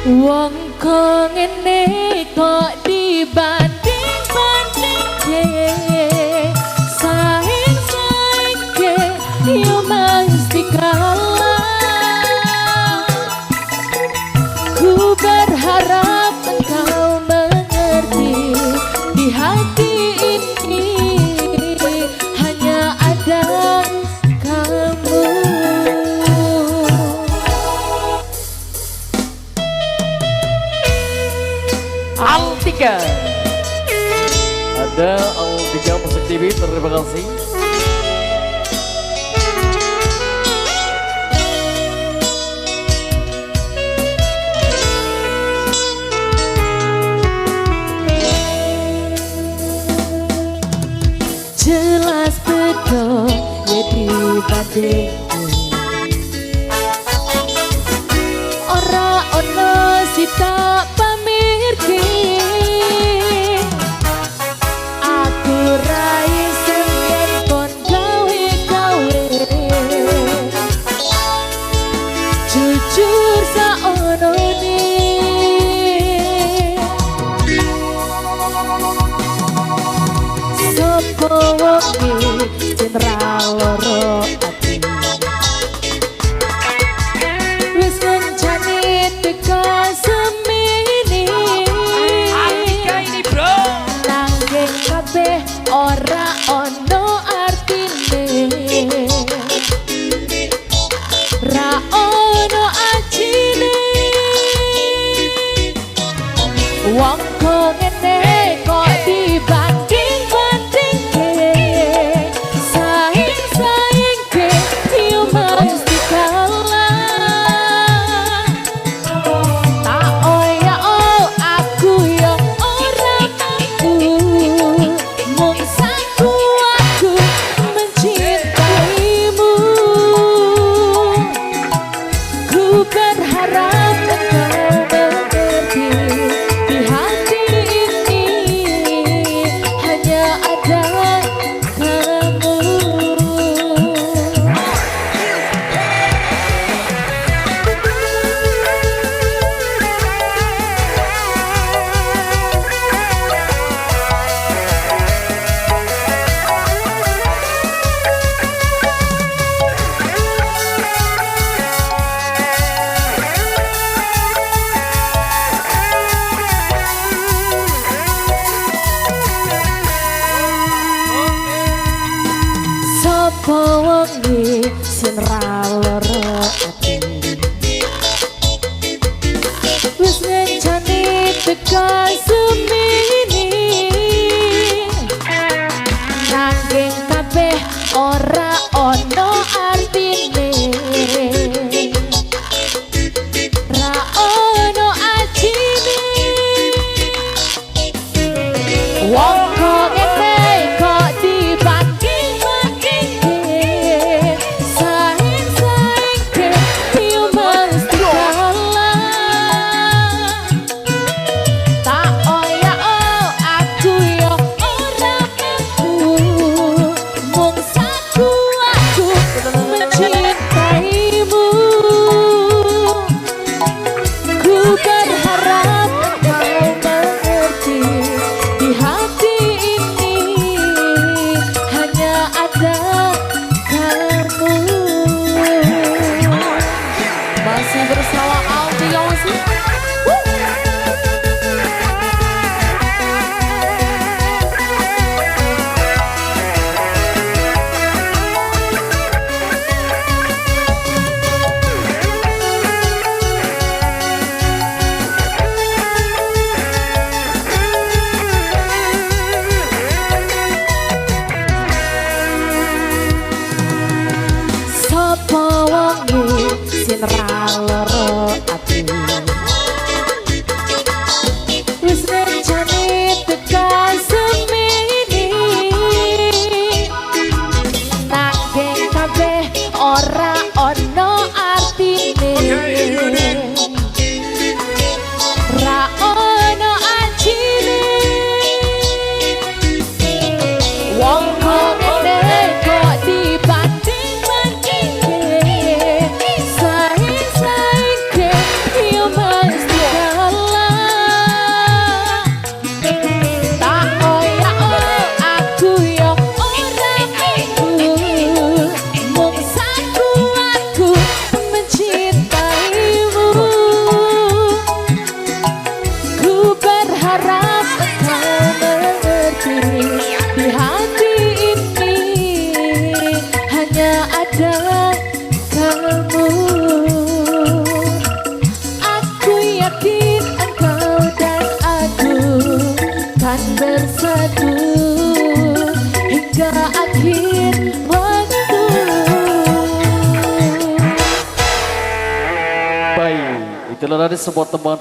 Wong kok ngene kok dibanding-bandingke saing-saingke yo mesti kalah. Ku berharap engkau mengerti di hati ini hanya ada kamu. Altika ada Altika Musik TV, terima kasih. Jelas betul ya dibandingku ora ono si tak pamirke. Aku rai sengen kon gawe-gawe jujur saono ni sopo wonge jenderal loro ati wis kencane teka semini. Altika ini bro Langgeng kabeh ora ono artine ra ono ajine. Wong kok ngene kok dibanding-bandingke saing-saingke yo mesti kalah. Tak oya aku yo ora mampu mung saku aku mencintaimu. Ku berharap engkau mengerti di hati ini hanya ada kamu. Sopo wonge sing ra lara ati wis ngencani teka semini. Nanging kabeh ora ono artine ra ono ajine. Wong kok ngene kok dibanding-bandingke saing-saingke yo mesti kalah. Tak oya aku yo ora mampu mung saku aku mencintaimu. Ku berharap engkau mengerti di hati ini hanya ada kamu. Masih bersama Altika Musik. Sopo wonge sing ra lara ati wis rencane teka semini. Nanging kabeh ora ono artine ra ono ajine. Wong kok ngene kok dibanding-bandingke saing-saing melayani semua teman-teman